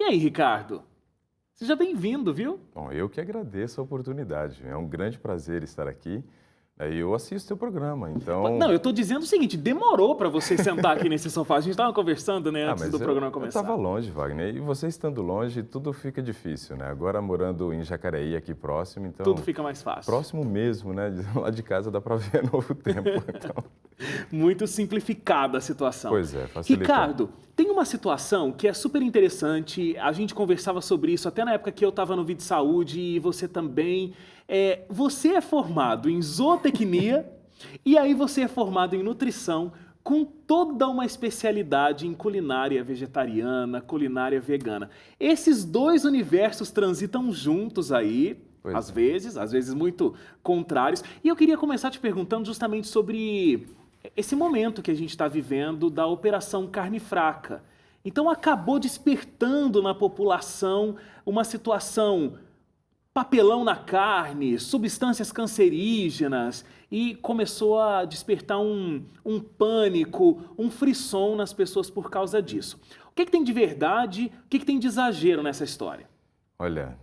E aí, Ricardo? Seja bem-vindo, viu? Bom, eu que agradeço a oportunidade. É um grande prazer estar aqui. Eu assisto seu programa, Não, então... eu tô dizendo o seguinte, demorou para você sentar aqui nesse sofá. A gente estava conversando, né, Ah, antes do mas programa eu estava começar. longe, Wagner. E você estando longe, tudo fica difícil, né? Agora morando em Jacareí, aqui próximo, Tudo então... fica mais fácil. Próximo mesmo, né? Lá de casa dá para ver novo tempo. Então, Muito simplificada a situação. pois é, facilitou. Ricardo, tem uma situação que é super interessante. A gente conversava sobre isso até na época que eu estava no Vídeo Saúde e você também. Você é formado em zootecnia e aí você é formado em nutrição com toda uma especialidade em culinária vegetariana, culinária vegana. Esses dois universos transitam juntos aí, Pois é. às vezes muito contrários. E eu queria começar te perguntando justamente sobre esse momento que a gente está vivendo da Operação Carne Fraca. Então acabou despertando na população uma situação papelão na carne, substâncias cancerígenas e começou a despertar um pânico, um frisson nas pessoas por causa disso. O que tem de verdade, o que tem de exagero nessa história? Olha,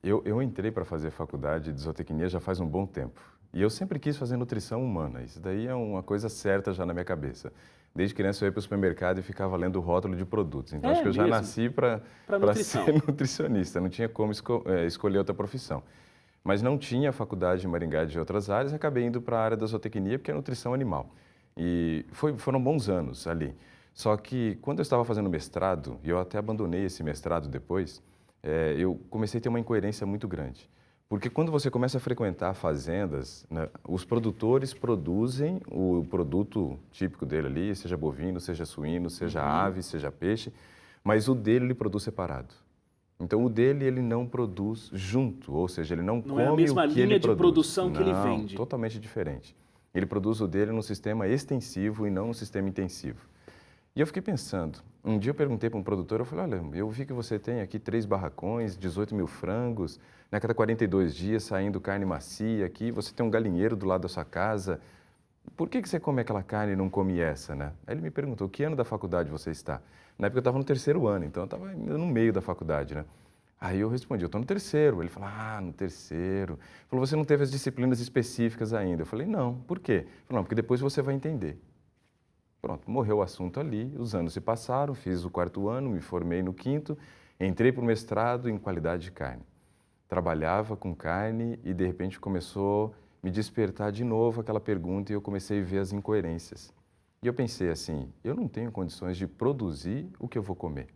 eu entrei para fazer faculdade de zootecnia já faz um bom tempo. E eu sempre quis fazer nutrição humana. Isso daí é uma coisa certa já na minha cabeça. Desde criança eu ia para o supermercado e ficava lendo o rótulo de produtos. Então acho É que eu já mesmo, nasci para para nutrição. ser nutricionista. Não tinha como escolher outra profissão. Mas não tinha faculdade em Maringá de outras áreas, acabei indo para a área da zootecnia, porque é nutrição animal. E foram bons anos ali. Só que quando eu estava fazendo mestrado, e eu até abandonei esse mestrado depois, eu comecei a ter uma incoerência muito grande. Porque quando você começa a frequentar fazendas, né, os produtores produzem o produto típico dele ali, seja bovino, seja suíno, seja ave, seja peixe, mas o dele ele produz separado. Então o dele ele não produz junto, ou seja, ele não Não é a come o mesma que ele linha de produz. produção que ele Não, vende. totalmente diferente. Ele produz o dele num sistema extensivo e não num sistema intensivo. E eu fiquei pensando, um dia eu perguntei para um produtor, eu falei, olha, eu vi que você tem aqui 3 barracões, 18 mil frangos, né, cada 42 dias saindo carne macia aqui, você tem um galinheiro do lado da sua casa, por que você come aquela carne e não come essa, né? Aí ele me perguntou, que ano da faculdade você está? Na época eu estava no 3º ano, então eu estava ainda no meio da faculdade, né? Aí eu respondi, eu estou no 3º. Ele falou, no 3º. Ele falou, você não teve as disciplinas específicas ainda. Eu falei, não, por quê? Ele falou, não, porque depois você vai entender. Pronto, morreu o assunto ali, os anos se passaram, fiz o 4º ano, me formei no 5º, entrei para o mestrado em qualidade de carne. Trabalhava com carne e de repente começou a me despertar de novo aquela pergunta e eu comecei a ver as incoerências. E eu pensei assim, eu não tenho condições de produzir o que eu vou comer.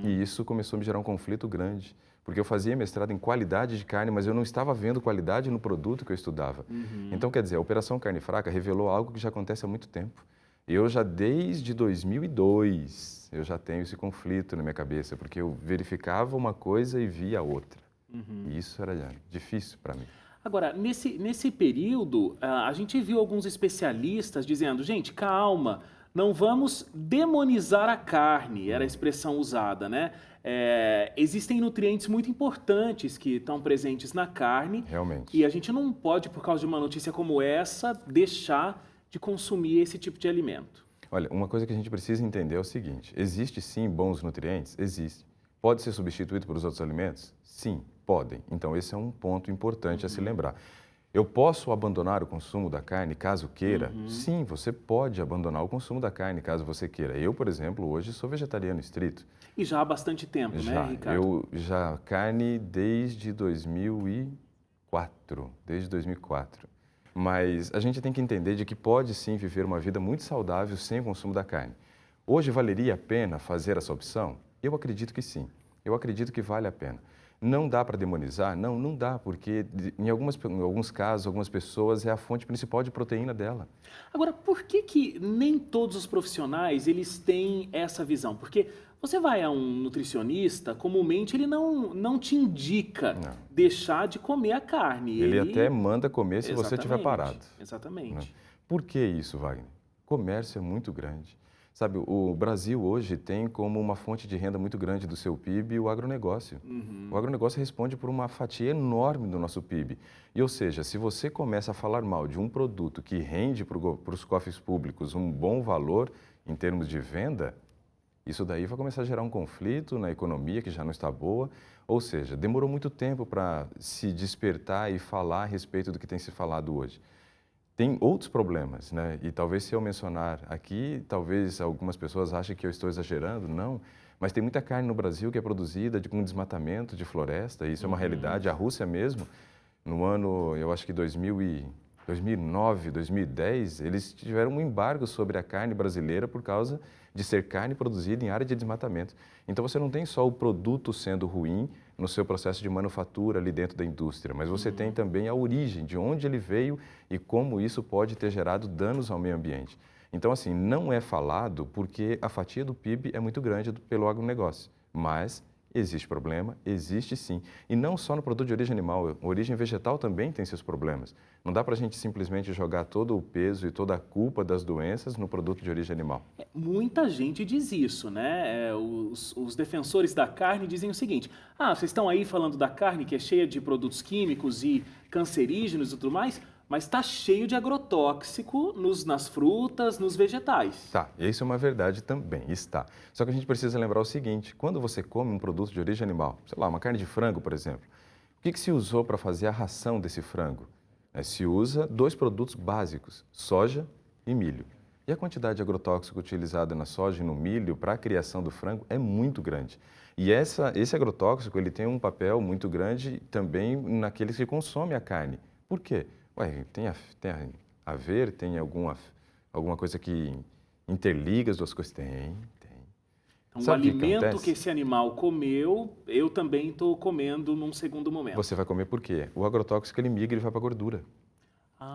E isso começou a me gerar um conflito grande, porque eu fazia mestrado em qualidade de carne, mas eu não estava vendo qualidade no produto que eu estudava. Então, quer dizer, a Operação Carne Fraca revelou algo que já acontece há muito tempo. Eu já desde 2002, eu já tenho esse conflito na minha cabeça, porque eu verificava uma coisa e via outra. E isso era difícil para mim. Agora, nesse período, a gente viu alguns especialistas dizendo, gente, calma, não vamos demonizar a carne, era a expressão usada, né? Existem nutrientes muito importantes que estão presentes na carne Realmente. e a gente não pode, por causa de uma notícia como essa, deixar de consumir esse tipo de alimento. Olha, uma coisa que a gente precisa entender é o seguinte, existe sim bons nutrientes? Existe. Pode ser substituído por outros alimentos? Sim, podem. Então esse é um ponto importante a se lembrar. Eu posso abandonar o consumo da carne caso queira? Sim, você pode abandonar o consumo da carne caso você queira. Eu, por exemplo, hoje sou vegetariano estrito. E já há bastante tempo, né, Ricardo? Eu já carne desde 2004, desde 2004. Mas a gente tem que entender de que pode sim viver uma vida muito saudável sem o consumo da carne. Hoje valeria a pena fazer essa opção? Eu acredito que sim. Eu acredito que vale a pena. Não dá para demonizar? Não, não dá, porque em alguns casos, algumas pessoas é a fonte principal de proteína dela. Agora, por que nem todos os profissionais eles têm essa visão? Porque você vai a um nutricionista, comumente ele não te indica Não. deixar de comer a carne. Ele até manda comer se você estiver Exatamente, parado. Né? exatamente. Por que isso, Wagner? Comércio é muito grande. Sabe, o Brasil hoje tem como uma fonte de renda muito grande do seu PIB o agronegócio. O agronegócio responde por uma fatia enorme do nosso PIB. E, ou seja, se você começa a falar mal de um produto que rende para os cofres públicos um bom valor em termos de venda, Isso daí vai começar a gerar um conflito na economia que já não está boa, ou seja, demorou muito tempo para se despertar e falar a respeito do que tem se falado hoje. Tem outros problemas, né? E talvez se eu mencionar aqui, talvez algumas pessoas achem que eu estou exagerando, não. Mas tem muita carne no Brasil que é produzida com desmatamento de floresta, e isso é uma realidade. A Rússia mesmo, no ano, eu acho que 2009, 2010, eles tiveram um embargo sobre a carne brasileira por causa de ser carne produzida em área de desmatamento. Então você não tem só o produto sendo ruim no seu processo de manufatura ali dentro da indústria, mas você tem também a origem, de onde ele veio e como isso pode ter gerado danos ao meio ambiente. Então, assim, não é falado porque a fatia do PIB é muito grande pelo agronegócio, mas existe problema, existe sim. E não só no produto de origem animal, a origem vegetal também tem seus problemas. Não dá para a gente simplesmente jogar todo o peso e toda a culpa das doenças no produto de origem animal. Muita gente diz isso, né? Os defensores da carne dizem o seguinte: vocês estão aí falando da carne que é cheia de produtos químicos e cancerígenos e tudo mais, mas está cheio de agrotóxico nas frutas, nos vegetais. Tá, isso é uma verdade também, está. Só que a gente precisa lembrar o seguinte, quando você come um produto de origem animal, sei lá, uma carne de frango, por exemplo, o que se usou para fazer a ração desse frango? Se usa 2 produtos básicos, soja e milho. E a quantidade de agrotóxico utilizada na soja e no milho para a criação do frango é muito grande. E esse agrotóxico ele tem um papel muito grande também naqueles que consomem a carne. Por quê? Ué, tem a ver, tem alguma coisa que interliga as duas coisas? Tem. Então, Sabe o o que alimento acontece? que esse animal comeu, eu também estou comendo num segundo momento. Você vai comer por quê? O agrotóxico ele migra e vai para a gordura.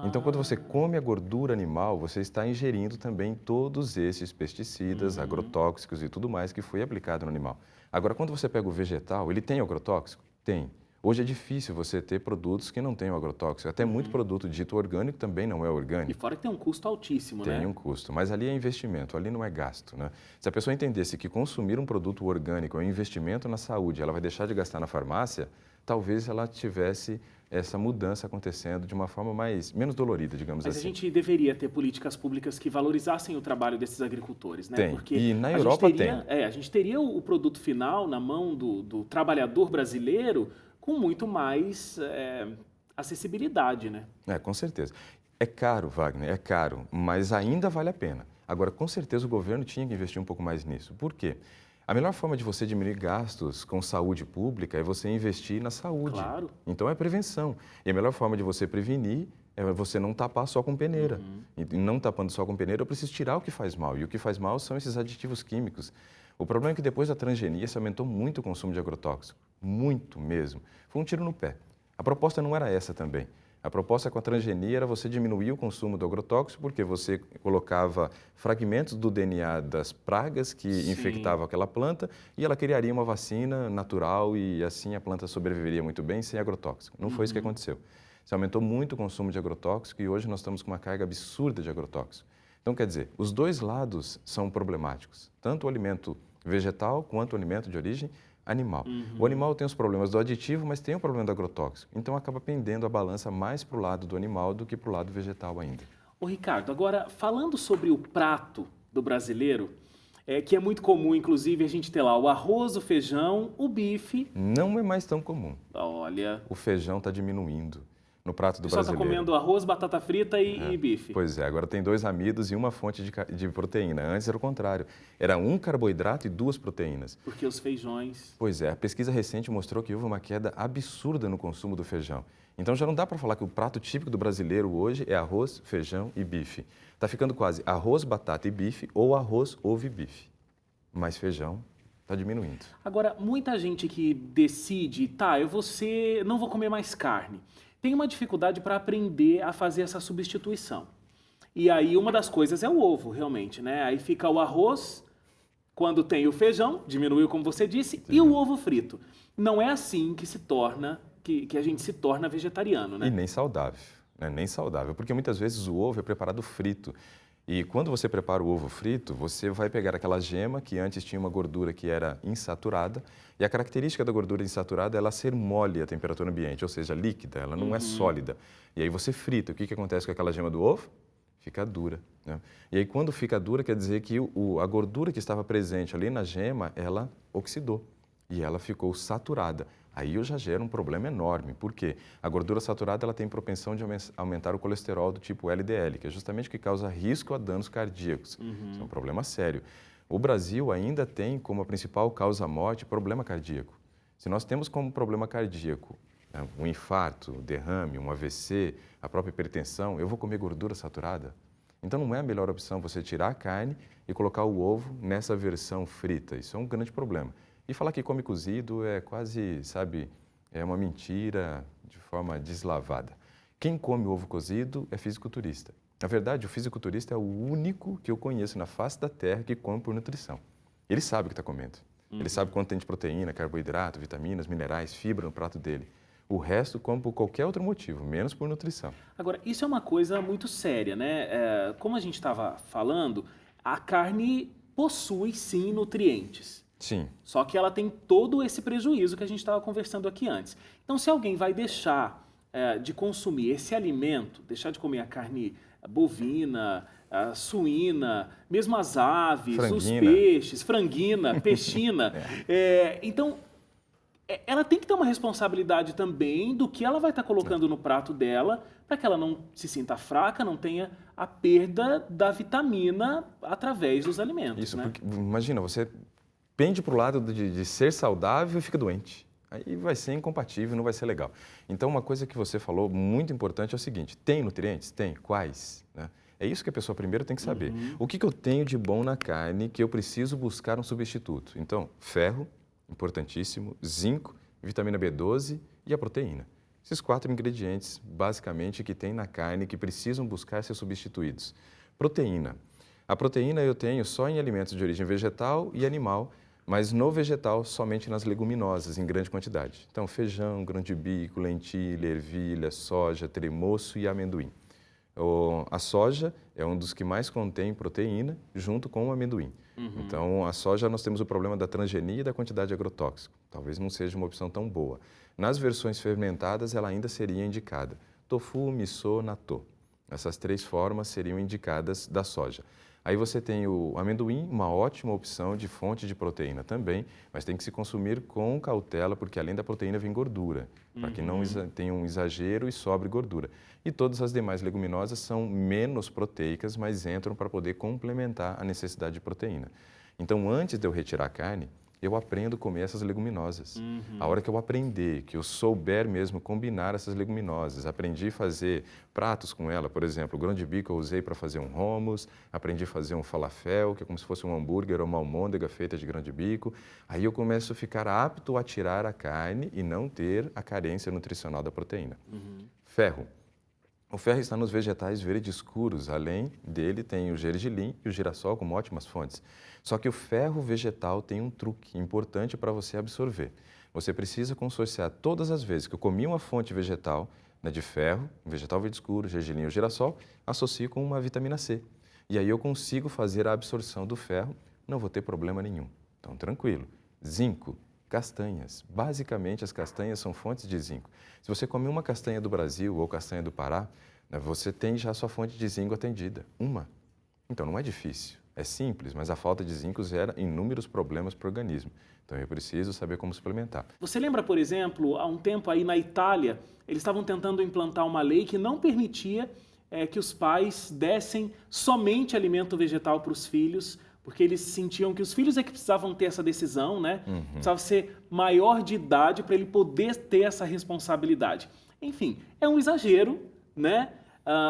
Então, quando você come a gordura animal, você está ingerindo também todos esses pesticidas, agrotóxicos e tudo mais que foi aplicado no animal. Agora, quando você pega o vegetal, ele tem agrotóxico? Tem. Hoje é difícil você ter produtos que não tenham agrotóxico. Até muito produto dito orgânico também não é E orgânico. fora que tem um custo altíssimo, né? Tem um custo, mas ali é investimento, ali não é gasto, né? Se a pessoa entendesse que consumir um produto orgânico é um investimento na saúde, ela vai deixar de gastar na farmácia, talvez ela tivesse essa mudança acontecendo de uma forma menos dolorida, digamos Mas assim. a gente deveria ter políticas públicas que valorizassem o trabalho desses agricultores, né? Tem. Porque E na a Europa gente teria, a gente teria o produto final na mão do trabalhador brasileiro com muito mais acessibilidade, né? Com certeza. É caro, Wagner, é caro, mas ainda vale a pena. Agora, com certeza o governo tinha que investir um pouco mais nisso. Por quê? A melhor forma de você diminuir gastos com saúde pública é você investir na saúde. Claro. Então é prevenção. E a melhor forma de você prevenir é você não tapar só com peneira. E não tapando só com peneira, eu preciso tirar o que faz mal. E o que faz mal são esses aditivos químicos. O problema é que depois da transgenia se aumentou muito o consumo de agrotóxico. Muito mesmo. Foi um tiro no pé. A proposta não era essa também. A proposta com a transgenia era você diminuir o consumo do agrotóxico porque você colocava fragmentos do DNA das pragas que infectavam aquela planta e ela criaria uma vacina natural e assim a planta sobreviveria muito bem sem agrotóxico. Não foi isso que aconteceu. Se aumentou muito o consumo de agrotóxico e hoje nós estamos com uma carga absurda de agrotóxico. Então, quer dizer, os dois lados são problemáticos, tanto o alimento vegetal quanto o alimento de origem animal. O animal tem os problemas do aditivo, mas tem o problema do agrotóxico. Então, acaba pendendo a balança mais para o lado do animal do que para o lado vegetal ainda. Ô Ricardo, agora falando sobre o prato do brasileiro, que é muito comum, inclusive, a gente ter lá o arroz, o feijão, o bife. Não é mais tão comum. Olha, O feijão está diminuindo no prato o do pessoal está brasileiro. comendo arroz, batata frita e bife. Pois é, agora tem 2 amidos e uma fonte de proteína. Antes era o contrário. Era um carboidrato e 2 proteínas. Porque os feijões... Pois é, a pesquisa recente mostrou que houve uma queda absurda no consumo do feijão. Então já não dá para falar que o prato típico do brasileiro hoje é arroz, feijão e bife. Está ficando quase arroz, batata e bife ou arroz, ovo e bife. Mas feijão está diminuindo. Agora, muita gente que decide, não vou comer mais carne, tem uma dificuldade para aprender a fazer essa substituição. E aí uma das coisas é o ovo, realmente, né? Aí fica o arroz, quando tem o feijão, diminuiu como você disse, e o ovo frito. Não é assim que se torna, que a gente se torna vegetariano, né? E nem saudável, né? Nem saudável, porque muitas vezes o ovo é preparado frito. E quando você prepara o ovo frito, você vai pegar aquela gema que antes tinha uma gordura que era insaturada, e a característica da gordura insaturada é ela ser mole à temperatura ambiente, ou seja, líquida, ela não é sólida. E aí você frita. O que acontece com aquela gema do ovo? fica dura, né? E aí, quando fica dura, quer dizer que a gordura que estava presente ali na gema, ela oxidou e ela ficou saturada. Aí eu já gero um problema enorme, porque a gordura saturada ela tem propensão de aumentar o colesterol do tipo LDL, que é justamente o que causa risco a danos cardíacos. Isso é um problema sério. O Brasil ainda tem como a principal causa-morte problema cardíaco. Se nós temos como problema cardíaco um infarto, um derrame, um AVC, a própria hipertensão, eu vou comer gordura saturada? Então não é a melhor opção você tirar a carne e colocar o ovo nessa versão frita. Isso é um grande problema. E falar que come cozido é quase, sabe, é uma mentira de forma deslavada. Quem come ovo cozido é fisiculturista. Na verdade, o fisiculturista é o único que eu conheço na face da terra que come por nutrição. Ele sabe o que está comendo. Ele sabe quanto tem de proteína, carboidrato, vitaminas, minerais, fibra no prato dele. O resto come por qualquer outro motivo, menos por nutrição. Agora, isso é uma coisa muito séria, né? Como a gente estava falando, a carne possui, sim, nutrientes. Sim. Só que ela tem todo esse prejuízo que a gente estava conversando aqui antes. Então, se alguém vai deixar de consumir esse alimento, deixar de comer a carne bovina, suína, mesmo as aves, franguina. Os peixes, franguina, peixina, então ela tem que ter uma responsabilidade também do que ela vai estar colocando no prato dela, para que ela não se sinta fraca, não tenha a perda da vitamina através dos alimentos. Isso, né? Porque imagina, você pende para o lado de ser saudável e fica doente. Aí vai ser incompatível, não vai ser legal. Então, uma coisa que você falou muito importante é o seguinte: tem nutrientes? Tem. Quais? Né? É isso que a pessoa primeiro tem que saber. O que eu tenho de bom na carne que eu preciso buscar um substituto? Então, ferro, importantíssimo, zinco, vitamina B12 e a proteína. Esses 4 ingredientes, basicamente, que tem na carne que precisam buscar ser substituídos. Proteína. A proteína eu tenho só em alimentos de origem vegetal e animal, mas no vegetal somente nas leguminosas, em grande quantidade. Então, feijão, grão de bico, lentilha, ervilha, soja, tremoço e amendoim. A soja é um dos que mais contém proteína, junto com o amendoim. Então, a soja nós temos o problema da transgenia e da quantidade de agrotóxico. Talvez não seja uma opção tão boa. Nas versões fermentadas, ela ainda seria indicada. Tofu, miso, natto. Essas 3 formas seriam indicadas da soja. Aí você tem o amendoim, uma ótima opção de fonte de proteína também, mas tem que se consumir com cautela, porque além da proteína vem gordura, para que não tenha um exagero e sobre gordura. E todas as demais leguminosas são menos proteicas, mas entram para poder complementar a necessidade de proteína. Então, antes de eu retirar a carne, eu aprendo a comer essas leguminosas. A hora que eu aprender, que eu souber mesmo combinar essas leguminosas, aprendi a fazer pratos com ela, por exemplo, o grão de bico eu usei para fazer um hummus, aprendi a fazer um falafel, que é como se fosse um hambúrguer ou uma almôndega feita de grão de bico. Aí eu começo a ficar apto a tirar a carne e não ter a carência nutricional da proteína. Ferro. O ferro está nos vegetais verdes escuros, além dele tem o gergelim e o girassol como ótimas fontes. Só que o ferro vegetal tem um truque importante para você absorver. Você precisa consorciar todas as vezes que eu comi uma fonte vegetal, né, de ferro, um vegetal verde escuro, gergelim ou girassol, associo com uma vitamina C. E aí eu consigo fazer a absorção do ferro, não vou ter problema nenhum. Então, tranquilo. Zinco. Castanhas. Basicamente, as castanhas são fontes de zinco. Se você come uma castanha do Brasil ou castanha do Pará, né, você tem já a sua fonte de zinco atendida. Uma. Então, não é difícil. É simples, mas a falta de zinco gera inúmeros problemas para o organismo. Então, eu preciso saber como suplementar. Você lembra, por exemplo, há um tempo aí na Itália, eles estavam tentando implantar uma lei que não permitia que os pais dessem somente alimento vegetal para os filhos, porque eles sentiam que os filhos é que precisavam ter essa decisão, né? Precisava ser maior de idade para ele poder ter essa responsabilidade. Enfim, é um exagero, né?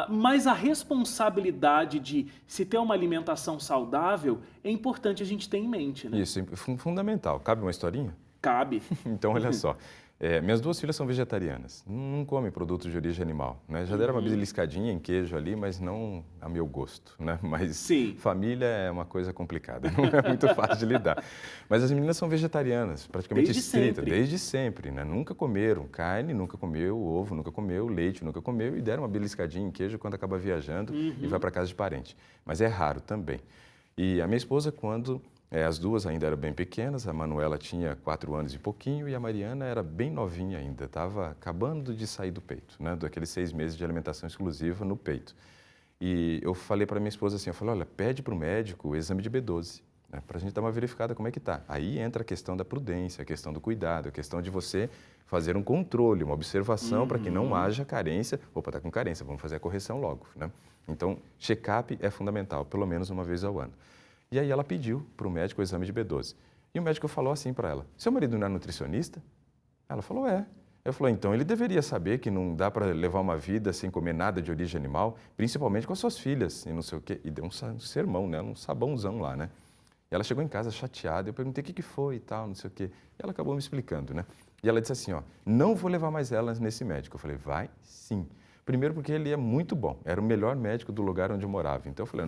Mas a responsabilidade de se ter uma alimentação saudável é importante a gente ter em mente, né? Isso, fundamental. Cabe uma historinha? Cabe. Então, olha só. Minhas 2 filhas são vegetarianas, não comem produtos de origem animal, né? Já deram uma beliscadinha em queijo ali, mas não a meu gosto, né? Mas Sim. Família é uma coisa complicada, não é muito fácil de lidar. Mas as meninas são vegetarianas, praticamente estritas, desde sempre, né? Nunca comeram carne, nunca comeu ovo, nunca comeu leite, nunca comeu e deram uma beliscadinha em queijo quando acaba viajando e vai para casa de parente. Mas é raro também. E a minha esposa, quando... as 2 ainda eram bem pequenas, a Manuela tinha 4 anos e pouquinho e a Mariana era bem novinha ainda, estava acabando de sair do peito, né, daqueles 6 meses de alimentação exclusiva no peito. E eu falei para minha esposa assim, eu falei, olha, pede para o médico o exame de B12, né, para a gente dar uma verificada como é que está. Aí entra a questão da prudência, a questão do cuidado, a questão de você fazer um controle, uma observação para que não haja carência. Opa, está com carência, vamos fazer a correção logo, né? Então, check-up é fundamental, pelo menos uma vez ao ano. E aí ela pediu para o médico o exame de B12. E o médico falou assim para ela, seu marido não é nutricionista? Ela falou, é. Eu falei, então ele deveria saber que não dá para levar uma vida sem comer nada de origem animal, principalmente com as suas filhas, e não sei o quê. E deu um sermão, né? Um sabãozão lá, né? E ela chegou em casa chateada, eu perguntei o que foi e tal, não sei o quê. E ela acabou me explicando, né? E ela disse assim, ó, não vou levar mais ela nesse médico. Eu falei, vai sim. Primeiro porque ele é muito bom, era o melhor médico do lugar onde eu morava. Então eu falei,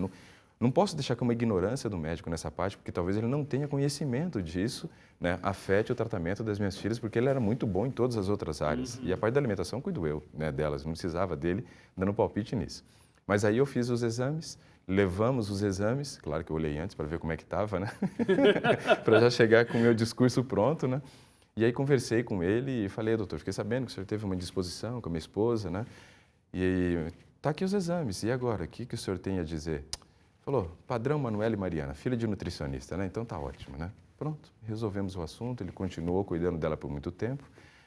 não posso deixar que uma ignorância do médico nessa parte, porque talvez ele não tenha conhecimento disso, né, afete o tratamento das minhas filhas, porque ele era muito bom em todas as outras áreas. E a parte da alimentação cuido eu, né, delas, não precisava dele dando palpite nisso. Mas aí eu fiz os exames, levamos os exames, claro que eu olhei antes para ver como é que estava, né, para já chegar com o meu discurso pronto, né. E aí conversei com ele e falei, doutor, fiquei sabendo que o senhor teve uma indisposição com a minha esposa, né, e tá aqui os exames, e agora, o que o senhor tem a dizer? Falou, padrão Manuela e Mariana, filha de nutricionista, né? Então tá ótimo, né? Pronto, resolvemos o assunto, ele continuou cuidando dela por muito tempo,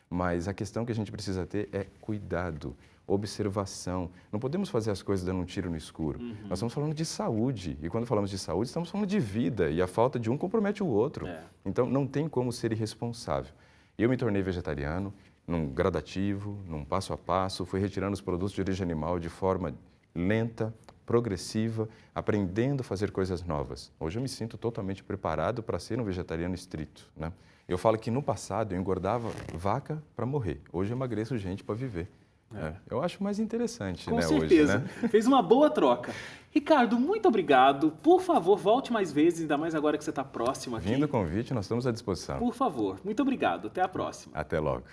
mas a questão que a gente precisa ter é cuidado, observação. Não podemos fazer as coisas dando um tiro no escuro. Nós estamos falando de saúde, e quando falamos de saúde, estamos falando de vida, e a falta de um compromete o outro. Então não tem como ser irresponsável. Eu me tornei vegetariano, num gradativo, num passo a passo, fui retirando os produtos de origem animal de forma lenta, progressiva, aprendendo a fazer coisas novas. Hoje eu me sinto totalmente preparado para ser um vegetariano estrito, né? Eu falo que no passado eu engordava vaca para morrer. Hoje eu emagreço gente para viver. Né? Eu acho mais interessante, Com né, certeza. hoje, né? Fez uma boa troca. Ricardo, muito obrigado. Por favor, volte mais vezes, ainda mais agora que você está próximo aqui. Vindo o convite, nós estamos à disposição. Por favor. Muito obrigado. Até a próxima. Até logo.